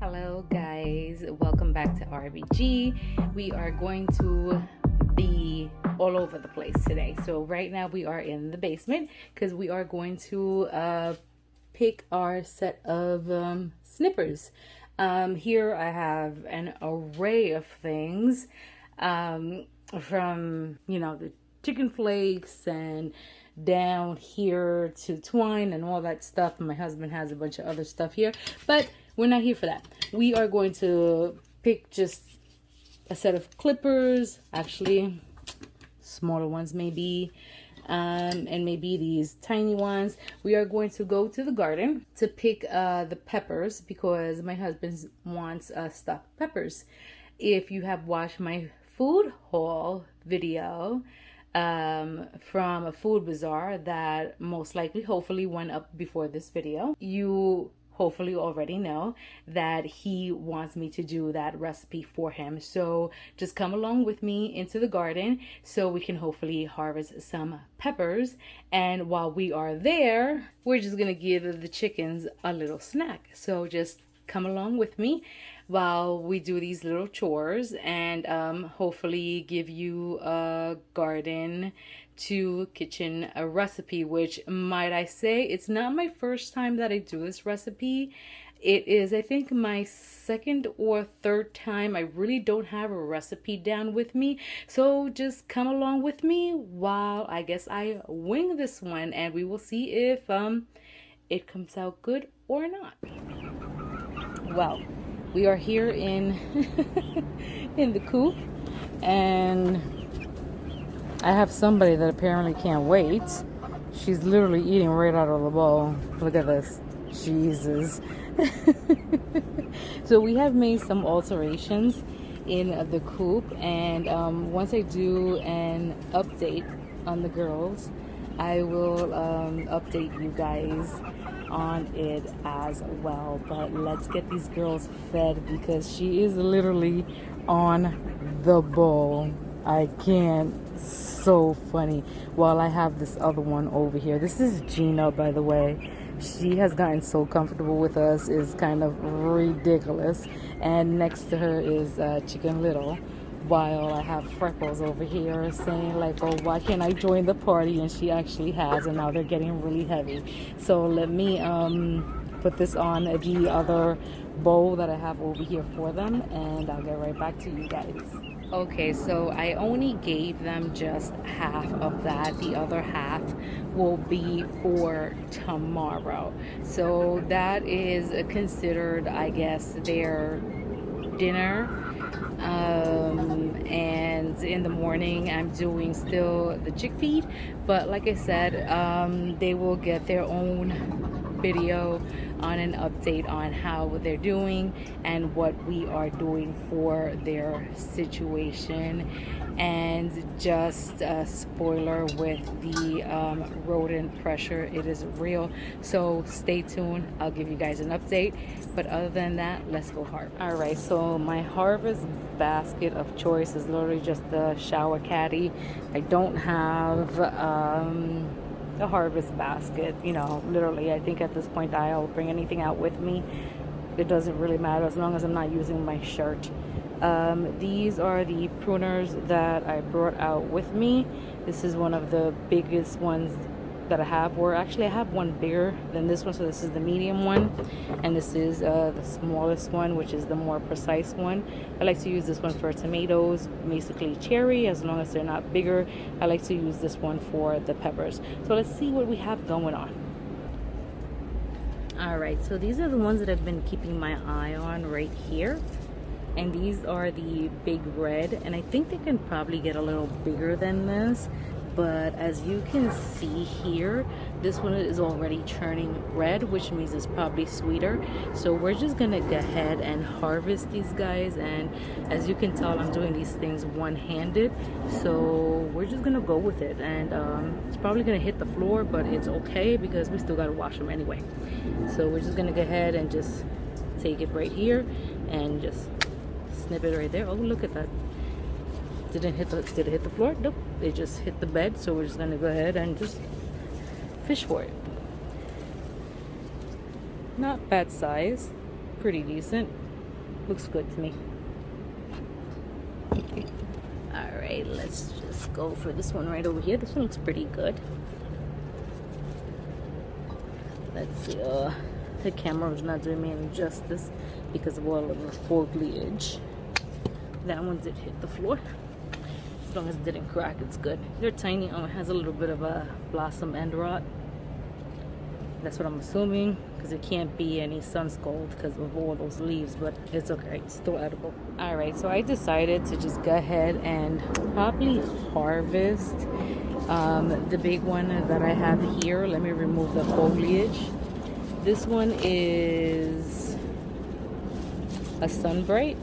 Hello guys, welcome back to RBG. We are going to be all over the place today. So right now we are in the basement because we are going to pick our set of snippers. Here I have an array of things from, the chicken flakes and down here to twine and all that stuff. My husband has a bunch of other stuff here, but we're not here for that. We are going to pick just a set of clippers, actually smaller ones maybe, and maybe these tiny ones. We are going to go to the garden to pick the peppers because my husband wants stuffed peppers. If you have watched my food haul video from a food bazaar that most likely hopefully went up before this video, you hopefully already know that he wants me to do that recipe for him. So just come along with me into the garden so we can hopefully harvest some peppers. And while we are there, we're just gonna give the chickens a little snack. So just come along with me while we do these little chores and hopefully give you a garden to kitchen a recipe, which might I say, it's not my first time that I do this recipe. It is, I think, my second or third time. I really don't have a recipe down with me. So just come along with me while I guess I wing this one and we will see if it comes out good or not. Well, we are here in in the coop, and I have somebody that apparently can't wait. She's literally eating right out of the bowl. Look at this. Jesus. So we have made some alterations in the coop, and once I do an update on the girls, I will update you guys on it as well. But let's get these girls fed because she is literally on the bowl. I can't. So funny. While I have this other one over here. This is Gina, by the way. She has gotten so comfortable with us. It's kind of ridiculous. And next to her is Chicken Little. While I have Freckles over here saying like, oh, why can't I join the party? And she actually has, and now they're getting really heavy. So let me put this on the other bowl that I have over here for them, and I'll get right back to you guys. Okay, so I only gave them just half of that. The other half will be for tomorrow. So that is considered, I guess, their dinner. And in the morning I'm doing still the chick feed, but like I said, they will get their own video on an update on how they're doing and what we are doing for their situation. And just a spoiler with the rodent pressure, it is real, so stay tuned. I'll give you guys an update, but other than that, let's go harvest. All right, so my harvest basket of choice is literally just the shower caddy. I don't have a harvest basket, literally. I think at this point I'll bring anything out with me. It doesn't really matter as long as I'm not using my shirt. These are the pruners that I brought out with me. This is one of the biggest ones that I have, or actually I have one bigger than this one, so this is the medium one, and this is the smallest one, which is the more precise one. I like to use this one for tomatoes, basically cherry, as long as they're not bigger. I like to use this one for the peppers. So let's see what we have going on. All right, so these are the ones that I've been keeping my eye on right here, and these are the big red, and I think they can probably get a little bigger than this. But as you can see here, this one is already turning red, which means it's probably sweeter. So we're just gonna go ahead and harvest these guys. And as you can tell, I'm doing these things one-handed, so we're just gonna go with it. And it's probably gonna hit the floor, but it's okay because we still gotta wash them anyway. So we're just gonna go ahead and just take it right here and just snip it right there. Oh, look at that. Did it hit the floor? Nope, it just hit the bed. So we're just gonna go ahead and just fish for it. Not bad size, pretty decent. Looks good to me. All right, let's just go for this one right over here. This one looks pretty good. Let's see. The camera is not doing me any justice because of all of the foliage. That one did hit the floor. As long as it didn't crack, it's good. They're tiny. It has a little bit of a blossom end rot. That's what I'm assuming, because it can't be any sun scald because of all those leaves, but it's okay. It's still edible. All right, so I decided to just go ahead and probably harvest the big one that I have here. Let me remove the foliage. This one is a sunbright,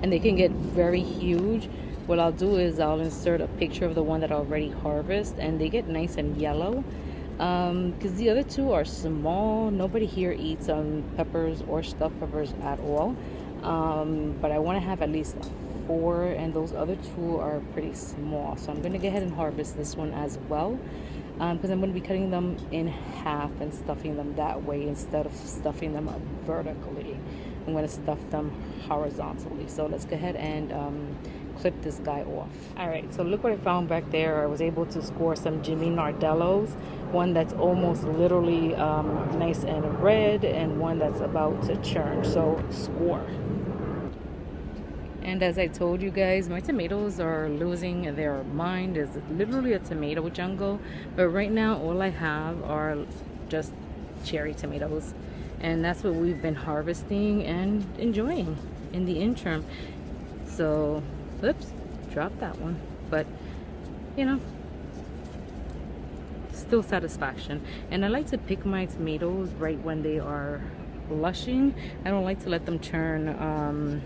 and they can get very huge. What I'll do is I'll insert a picture of the one that I already harvest, and they get nice and yellow. Because the other two are small. Nobody here eats peppers or stuffed peppers at all. But I want to have at least 4, and those other 2 are pretty small. So I'm going to go ahead and harvest this one as well. Because I'm going to be cutting them in half and stuffing them that way instead of stuffing them vertically. I'm going to stuff them horizontally. So let's go ahead and clip this guy off. All right, so look what I found back there. I was able to score some Jimmy Nardellos, one that's almost literally nice and red, and one that's about to churn. So score. And as I told you guys, my tomatoes are losing their mind. It's literally a tomato jungle. But right now, all I have are just cherry tomatoes. And that's what we've been harvesting and enjoying in the interim. So, oops, dropped that one. But, you know, still satisfaction. And I like to pick my tomatoes right when they are blushing. I don't like to let them turn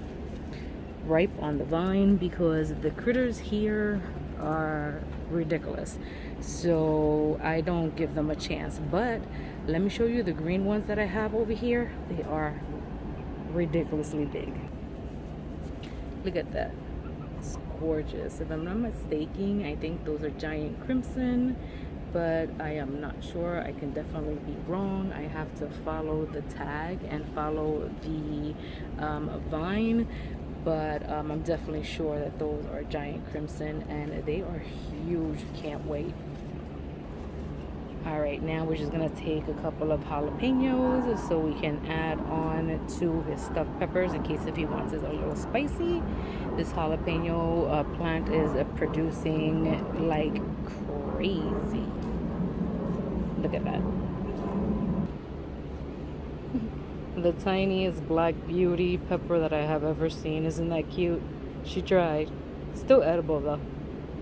ripe on the vine, because the critters here are ridiculous, so I don't give them a chance. But let me show you the green ones that I have over here. They are ridiculously big. Look at that. It's gorgeous. If I'm not mistaken, I think those are giant crimson, but I am not sure. I can definitely be wrong. I have to follow the tag and follow the vine, but I'm definitely sure that those are giant crimson, and they are huge. Can't wait. All right, now we're just gonna take a couple of jalapenos so we can add on to his stuffed peppers in case if he wants it a little spicy. This jalapeno plant is producing like crazy. Look at that. The tiniest black beauty pepper that I have ever seen. Isn't that cute? She tried. Still edible though.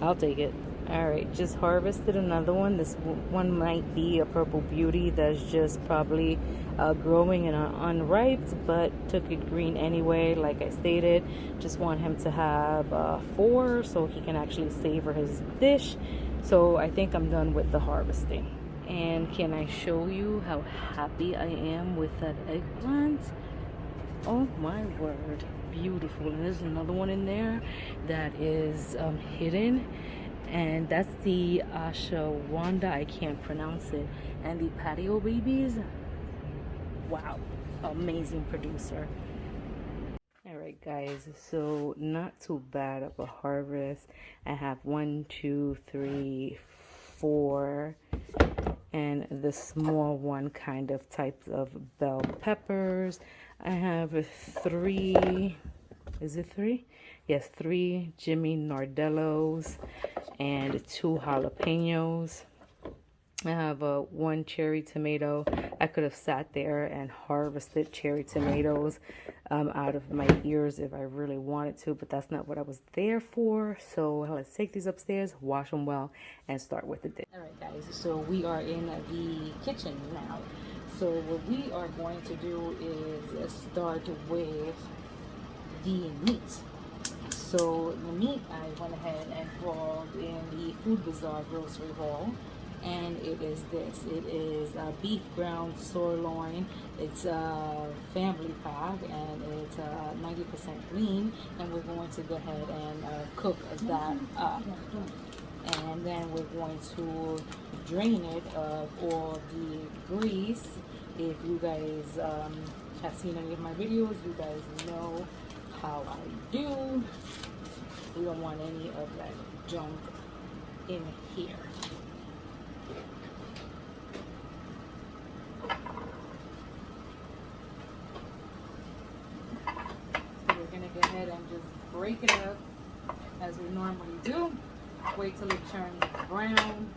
I'll take it. Alright, just harvested another one. This one might be a purple beauty that's just probably growing and unripe, but took it green anyway. Like I stated, just want him to have 4 so he can actually savor his dish. So I think I'm done with the harvesting. And can I show you how happy I am with that eggplant? Oh my word, beautiful. And there's another one in there that is hidden, and that's the ashwagandha. I can't pronounce it. And the patio babies, wow, amazing producer. All right guys, so not too bad of a harvest. I have 1, 2, 3, 4, and the small one kind of types of bell peppers. I have 3, is it 3? Yes, 3 Jimmy Nardellos and 2 jalapenos. I have 1 cherry tomato. I could have sat there and harvested cherry tomatoes out of my ears if I really wanted to, but that's not what I was there for. So let's take these upstairs, wash them well, and start with the dish. All right, guys, so we are in the kitchen now. So what we are going to do is start with the meat. So the meat, I went ahead and brought in the Food Bazaar grocery haul. And it is this. It is beef ground sirloin. It's a family pack, and it's 90% lean. And we're going to go ahead and cook that up. And then we're going to drain it of all the grease. If you guys have seen any of my videos, you guys know how I do. We don't want any of that junk in here. So we're gonna go ahead and just break it up as we normally do. Wait till it turns brown,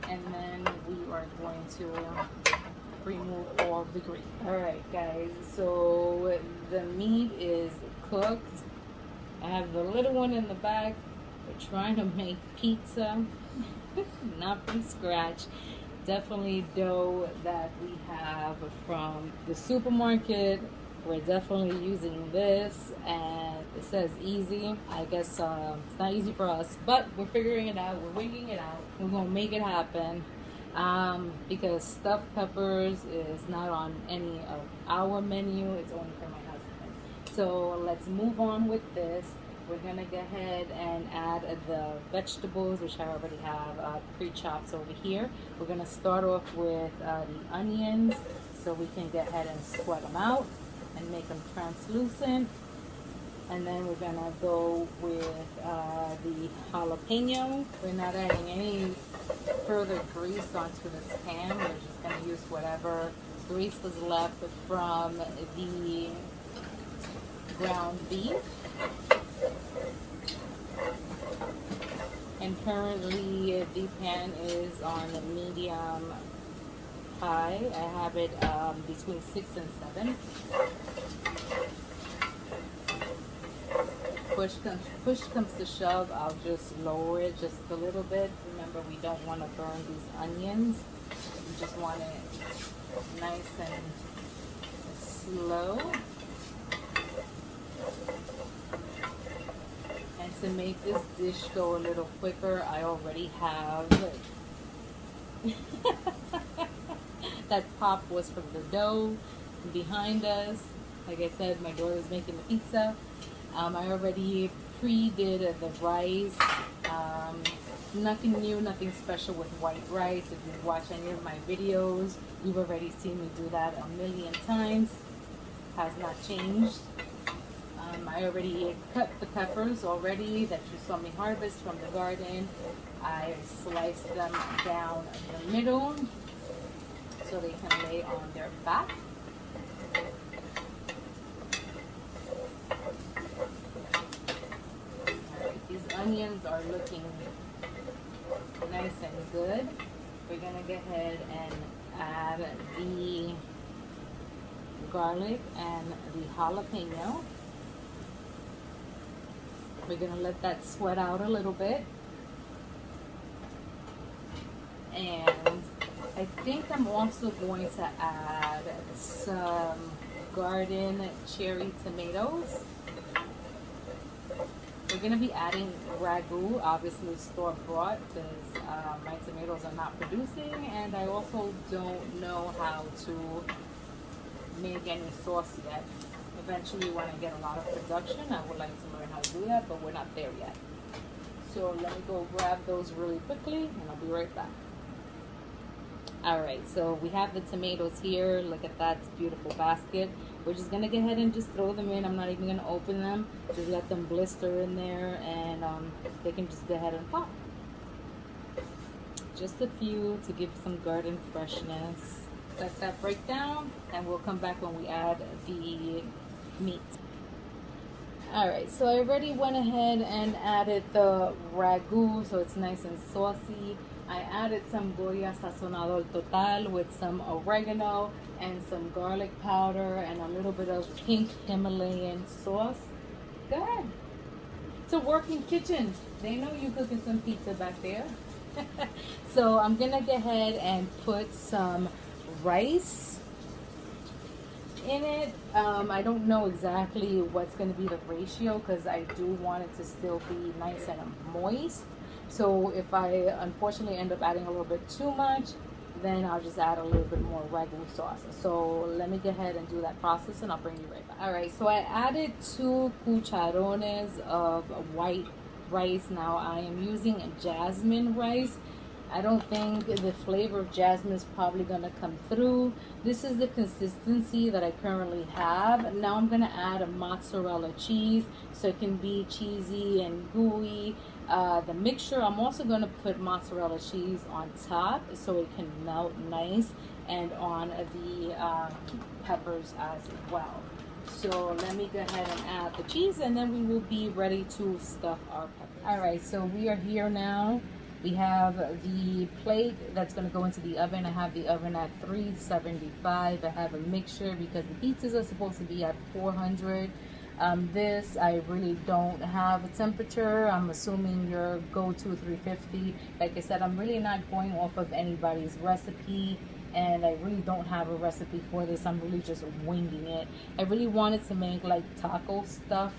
and then we are going to remove all the grease. All right, guys, so the meat is cooked. I have the little one in the back. We're trying to make pizza, not from scratch. Definitely dough that we have from the supermarket. We're definitely using this, and it says easy. I guess it's not easy for us, but we're figuring it out. We're winging it out. We're gonna make it happen. Because stuffed peppers is not on any of our menu. It's only for my husband. So let's move on with this. We're gonna go ahead and add the vegetables, which I already have pre-chopped over here. We're gonna start off with the onions, so we can go ahead and sweat them out and make them translucent. And then we're gonna go with the jalapeno. We're not adding any further grease onto this pan. We're just gonna use whatever grease was left from the ground beef. And currently the pan is on medium high. I have it between 6 and 7. Push comes to shove, I'll just lower it just a little bit. Remember, we don't want to burn these onions. We just want it nice and slow. And to make this dish go a little quicker, I already have that pop was from the dough behind us. Like I said, my daughter's making the pizza. I already pre-did the rice. Nothing new, nothing special with white rice. If you've watched any of my videos, you've already seen me do that a million times. Has not changed. I already cut the peppers already that you saw me harvest from the garden. I sliced them down the middle so they can lay on their back. These onions are looking nice and good. We're gonna go ahead and add the garlic and the jalapeno. We're gonna let that sweat out a little bit. And I think I'm also going to add some garden cherry tomatoes. We're going to be adding ragu, obviously store bought, because my tomatoes are not producing, and I also don't know how to make any sauce yet. Eventually, when I get a lot of production, I would like to learn how to do that, but we're not there yet. So let me go grab those really quickly, and I'll be right back. Alright, so we have the tomatoes here. Look at that beautiful basket. We're just going to go ahead and just throw them in. I'm not even going to open them. Just let them blister in there, and they can just go ahead and pop. Just a few to give some garden freshness. Let that break down, and we'll come back when we add the meat. Alright, so I already went ahead and added the ragu, so it's nice and saucy. I added some Goya Sazonador Total with some oregano and some garlic powder and a little bit of pink Himalayan sauce. Good. It's a working kitchen. They know you cooking some pizza back there. So I'm gonna go ahead and put some rice in it. I don't know exactly what's going to be the ratio because I do want it to still be nice and moist. So if I unfortunately end up adding a little bit too much, then I'll just add a little bit more ragu sauce. So let me go ahead and do that process, and I'll bring you right back. All right, so I added 2 cucharones of white rice. Now I am using jasmine rice. I don't think the flavor of jasmine is probably going to come through. This is the consistency that I currently have. Now I'm going to add a mozzarella cheese so it can be cheesy and gooey. The mixture, I'm also going to put mozzarella cheese on top so it can melt nice, and on the peppers as well. So let me go ahead and add the cheese, and then we will be ready to stuff our peppers. All right, so we are here now. We have the plate that's going to go into the oven. I have the oven at 375. I have a mixture because the pizzas are supposed to be at 400. This, I really don't have a temperature. I'm assuming your go-to 350. Like I said, I'm really not going off of anybody's recipe, and I really don't have a recipe for this. I'm really just winging it. I really wanted to make like taco stuffed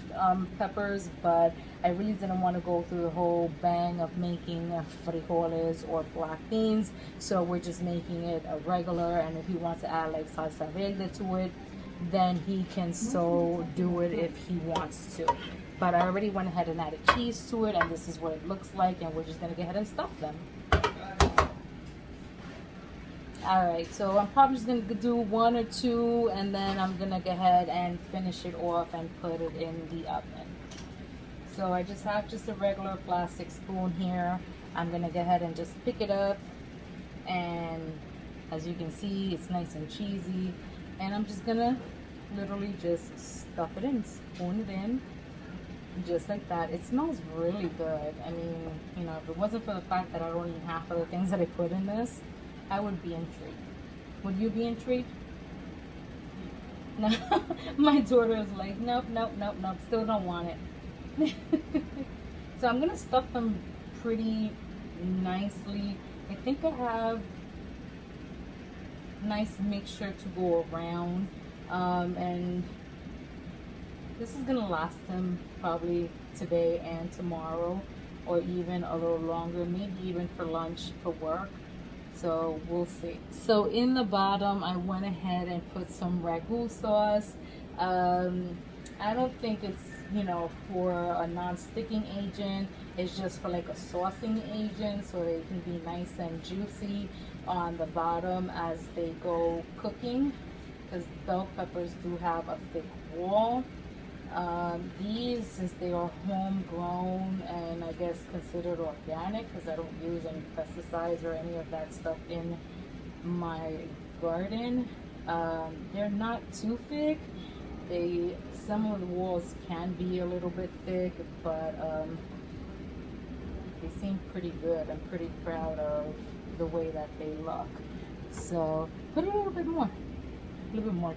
peppers, but I really didn't want to go through the whole bang of making frijoles or black beans. So we're just making it a regular, and if he wants to add like salsa verde to it, then he can so do it if he wants to. But I already went ahead and added cheese to it, and this is what it looks like, and we're just gonna go ahead and stuff them. Alright, so I'm probably just going to do 1 or 2, and then I'm going to go ahead and finish it off and put it in the oven. So I just have just a regular plastic spoon here. I'm going to go ahead and just pick it up, and as you can see, it's nice and cheesy. And I'm just going to literally just stuff it in, spoon it in, just like that. It smells really good. I mean, you know, if it wasn't for the fact that I don't eat half of the things that I put in this, I would be intrigued. Would you be intrigued? No. My daughter is like, nope, nope, nope, nope. Still don't want it. So I'm gonna stuff them pretty nicely. I think I have nice mixture to go around, and this is gonna last them probably today and tomorrow, or even a little longer, maybe even for lunch, for work. So we'll see. So in the bottom, I went ahead and put some ragu sauce. I don't think it's, you know, for a non-sticking agent. It's just for like a saucing agent, so they can be nice and juicy on the bottom as they go cooking, because bell peppers do have a thick wall. These, since they are homegrown and I guess considered organic, because I don't use any pesticides or any of that stuff in my garden, they're not too thick. Some of the walls can be a little bit thick, but they seem pretty good. I'm pretty proud of the way that they look. So put a little bit more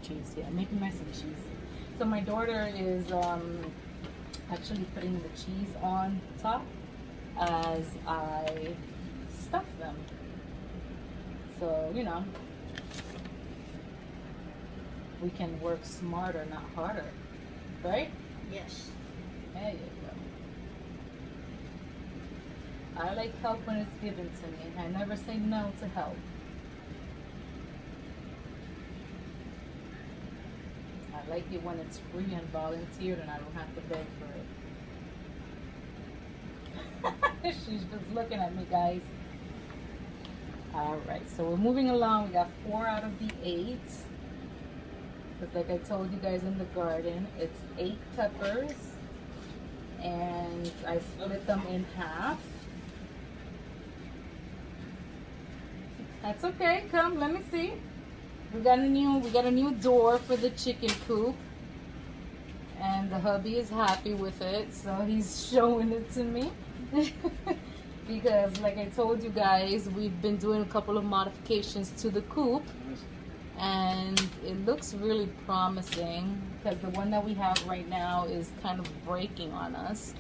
cheese, yeah, make it nice and cheesy. So my daughter is actually putting the cheese on top as I stuff them. So, you know, we can work smarter, not harder, right? Yes. There you go. I like help when it's given to me. I never say no to help. I like it when it's free and volunteered and I don't have to beg for it. She's just looking at me, guys. Alright, so we're moving along. We got 4 out of the 8. Because like I told you guys in the garden, it's 8 peppers. And I split them in half. That's okay. Come, let me see. We got a new door for the chicken coop, and the hubby is happy with it, so he's showing it to me. Because like I told you guys, we've been doing a couple of modifications to the coop, and it looks really promising, because the one that we have right now is kind of breaking on us,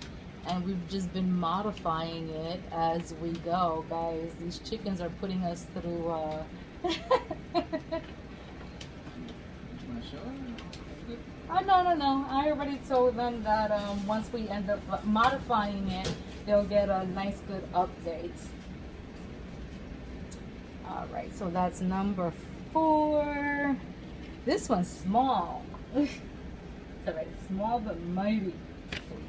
and we've just been modifying it as we go, guys. These chickens are putting us through oh, no. I already told them that once we end up modifying it, they'll get a nice, good update. Alright, so that's number 4. This one's small. It's alright, small but mighty.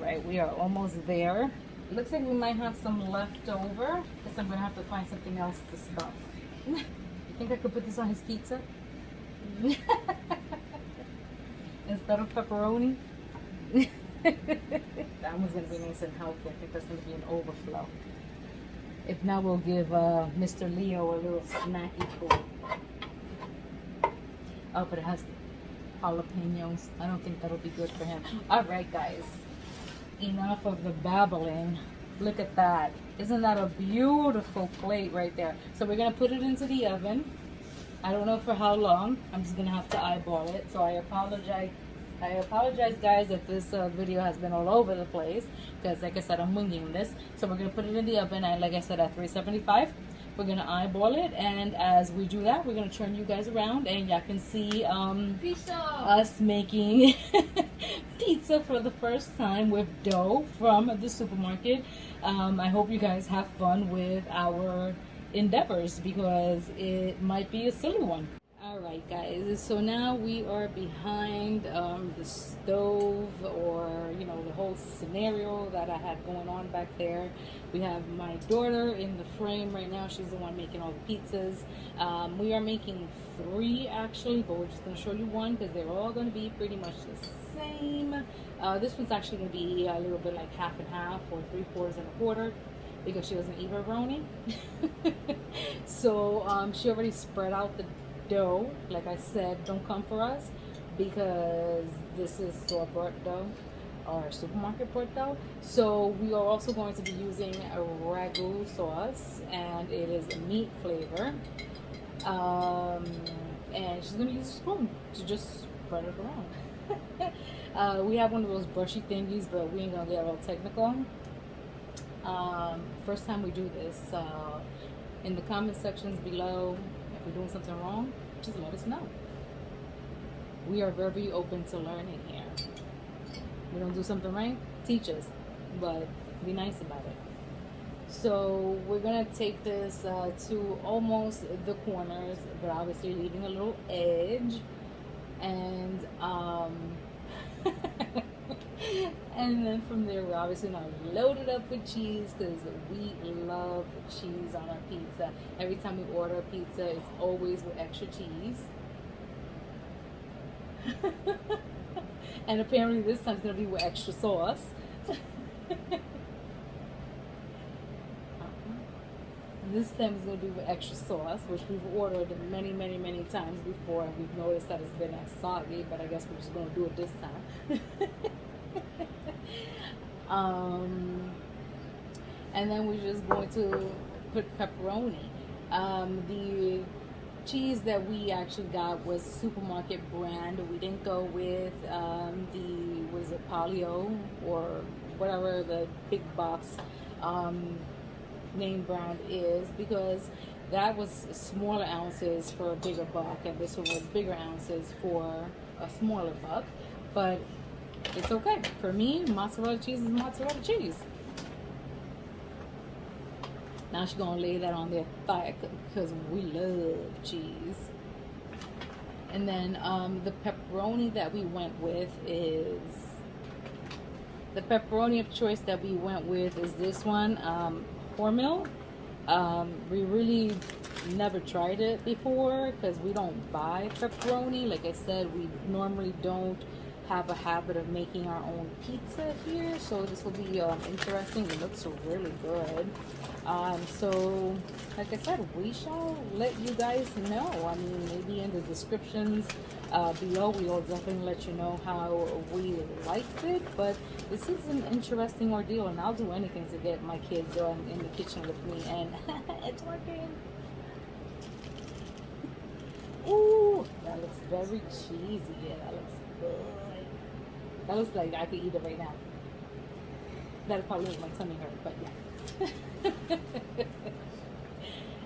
Right, we are almost there. Looks like we might have some left over. Guess I'm gonna have to find something else to stuff. You think I could put this on his pizza? Instead of pepperoni? That one's gonna be nice and healthy. I think that's gonna be an overflow. If not, we'll give Mr. Leo a little snacky food. Oh, but it has jalapenos. I don't think that'll be good for him. Alright, guys. Enough of the babbling. Look at that. Isn't that a beautiful plate right there? So we're going to put it into the oven. I don't know for how long. I'm just going to have to eyeball it. So I apologize. Guys, if this video has been all over the place. Because, like I said, I'm winging this. So we're going to put it in the oven. And like I said, at 375. We're going to eyeball it. And as we do that, we're going to turn you guys around. And y'all can see us making pizza for the first time with dough from the supermarket. I hope you guys have fun with our endeavors because it might be a silly one. Alright guys, so now we are behind the stove, or you know, the whole scenario that I had going on back there. We have my daughter in the frame right now. She's the one making all the pizzas. We are making 3 actually, but we're just going to show you one because they're all going to be pretty much the same. This one's actually going to be a little bit like half and half, or 3/4 and a quarter, because she doesn't eat pepperoni. So she already spread out the dough. Like I said, don't come for us because this is store-bought dough or supermarket bought dough. So we are also going to be using a ragu sauce, and it is a meat flavor. And she's gonna use a spoon to just spread it around. We have one of those brushy thingies, but we ain't gonna get all technical. First time we do this. In the comment sections below, if we're doing something wrong, just let us know. We are very open to learning here. We don't do something right, teach us, but be nice about it. So we're gonna take this to almost the corners, but obviously leaving a little edge, and and then from there, we're obviously not loaded up with cheese because we love cheese on our pizza. Every time we order a pizza, it's always with extra cheese. And apparently this time's going to be with extra sauce. This time is going to be with extra sauce, which we've ordered many, many, many times before. And we've noticed that it's been as soggy, but I guess we're just going to do it this time. And then we're just going to put pepperoni. The cheese that we actually got was supermarket brand. We didn't go with was it Palio or whatever the big box name brand is, because that was smaller ounces for a bigger buck, and this one was bigger ounces for a smaller buck. But it's okay. For me, mozzarella cheese is mozzarella cheese. Now she's gonna lay that on there thick because we love cheese. And then the pepperoni that we went with is the pepperoni of choice that we went with is this one, Hormel. We really never tried it before because we don't buy pepperoni. Like I said, we normally don't have a habit of making our own pizza here, so this will be interesting. It looks really good. So like I said, we shall let you guys know. I mean, maybe in the descriptions below, we will definitely let you know how we liked it. But this is an interesting ordeal, and I'll do anything to get my kids in the kitchen with me, and it's working. Ooh, that looks very cheesy. Yeah, that looks good. That looks like I could eat it right now. That'll probably make my tummy hurt, but yeah.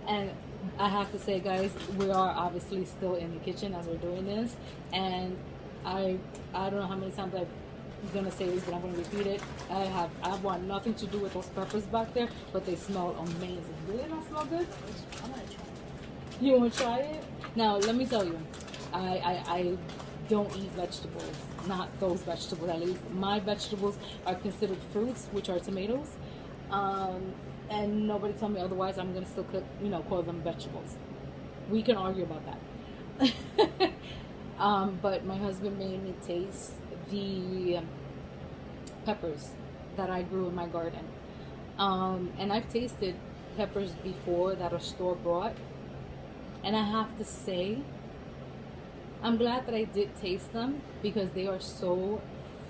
And I have to say, guys, we are obviously still in the kitchen as we're doing this, and I don't know how many times I'm gonna say this, but I'm gonna repeat it. I want nothing to do with those peppers back there, but they smell amazing. Do they not smell good? I'm gonna try it. You wanna try it? Now let me tell you, I don't eat vegetables. Not those vegetables, at least. My vegetables are considered fruits, which are tomatoes. And nobody told me otherwise. I'm gonna still cook, call them vegetables. We can argue about that. But my husband made me taste the peppers that I grew in my garden. And I've tasted peppers before that are store bought, and I have to say, I'm glad that I did taste them because they are so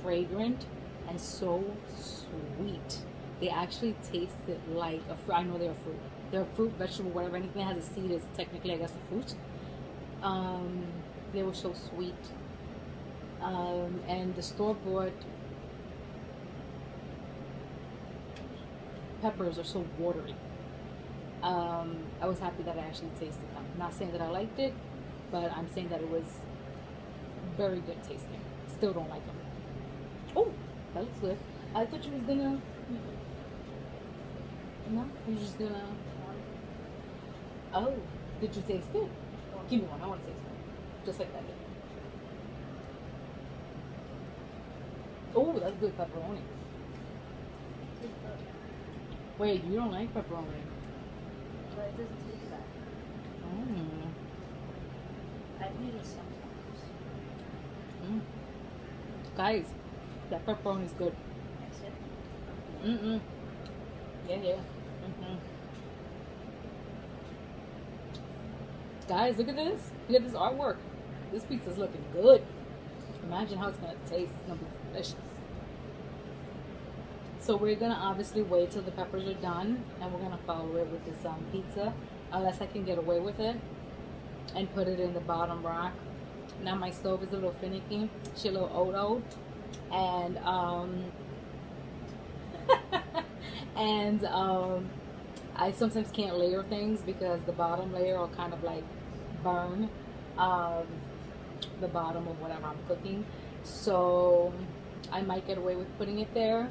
fragrant and so sweet. They actually tasted like a fruit. I know they're a fruit. They're a fruit, vegetable, whatever. Anything that has a seed is technically, I guess, a fruit. They were so sweet. And the store-bought peppers are so watery. I was happy that I actually tasted them. Not saying that I liked it, but I'm saying that it was very good tasting. Still don't like them. Oh, that looks good. I thought you was gonna. No, you're just gonna. Oh, did you taste it? Give me one. I want to taste it. Just like that. Oh, that's good pepperoni. Wait, you don't like pepperoni? But it doesn't taste bad. I've eaten it sometimes. Guys, that pepperoni is good. That's it. Yeah. Guys, look at this. Look at this artwork. This pizza's looking good. Imagine how it's gonna taste. It's gonna be delicious. So we're gonna obviously wait till the peppers are done, and we're gonna follow it with this pizza, unless I can get away with it, and put it in the bottom rack. Now my stove is a little finicky. She a little old, and I sometimes can't layer things because the bottom layer will kind of like burn the bottom of whatever I'm cooking. So I might get away with putting it there,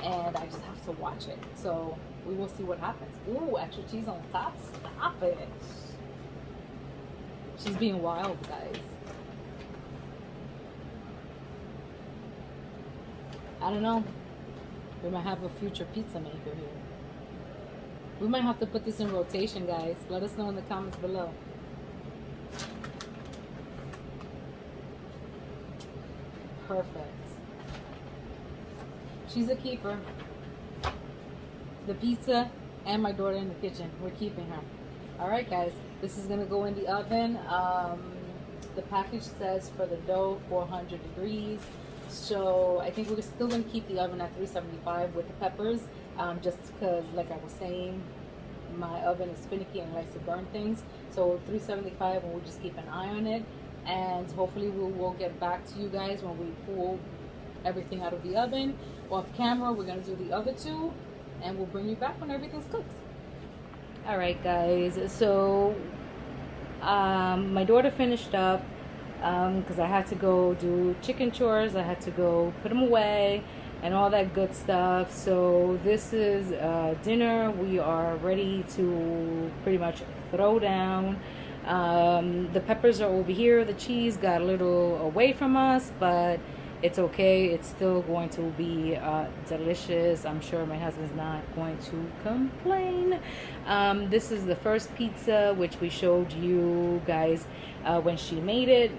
and I just have to watch it. So we will see what happens. Ooh, extra cheese on top. Stop it. She's being wild, guys. I don't know. We might have a future pizza maker here. We might have to put this in rotation, guys. Let us know in the comments below. Perfect. She's a keeper. The pizza and my daughter in the kitchen. We're keeping her. Alright, guys. This is going to go in the oven. The package says for the dough 400 degrees. So I think we're still going to keep the oven at 375 with the peppers. Just because, like I was saying, my oven is finicky and likes to burn things. So 375, and we'll just keep an eye on it. And hopefully we will get back to you guys when we pull everything out of the oven. Off camera, we're going to do the other two. And we'll bring you back when everything's cooked. Alright, guys. So my daughter finished up. Because I had to go do chicken chores, I had to go put them away and all that good stuff. So this is dinner. We are ready to pretty much throw down. The peppers are over here. The cheese got a little away from us, but it's okay. It's still going to be delicious. I'm sure my husband's not going to complain. This is the first pizza, which we showed you guys when she made it.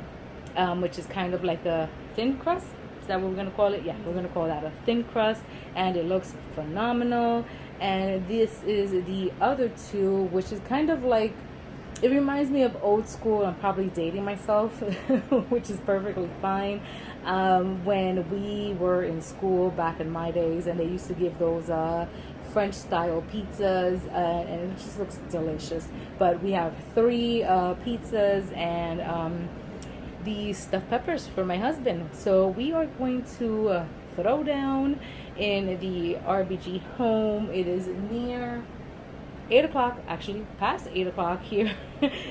Which is kind of like a thin crust. Is that what we're going to call it? Yeah, we're going to call that a thin crust. And it looks phenomenal. And this is the other two, which is kind of like, it reminds me of old school. I'm probably dating myself, which is perfectly fine. When we were in school back in my days, and they used to give those French style pizzas, and it just looks delicious. But we have 3 pizzas and the stuffed peppers for my husband. So we are going to throw down in the RBG home. It is near 8 o'clock, actually past 8 o'clock here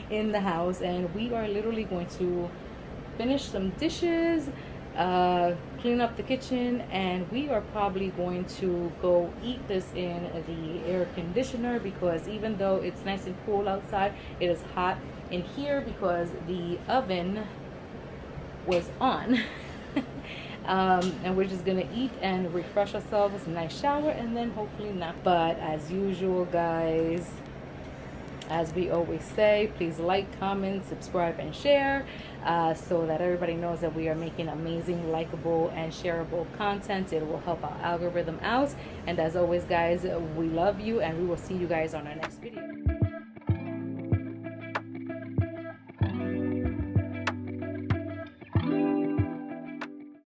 in the house, and we are literally going to finish some dishes, clean up the kitchen, and we are probably going to go eat this in the air conditioner, because even though it's nice and cool outside, it is hot in here because the oven was on. And we're just gonna eat and refresh ourselves, a nice shower, and then hopefully nap. But as usual, guys, as we always say, please like, comment, subscribe, and share, so that everybody knows that we are making amazing, likable, and shareable content. It will help our algorithm out. And as always, guys, we love you, and we will see you guys on our next video.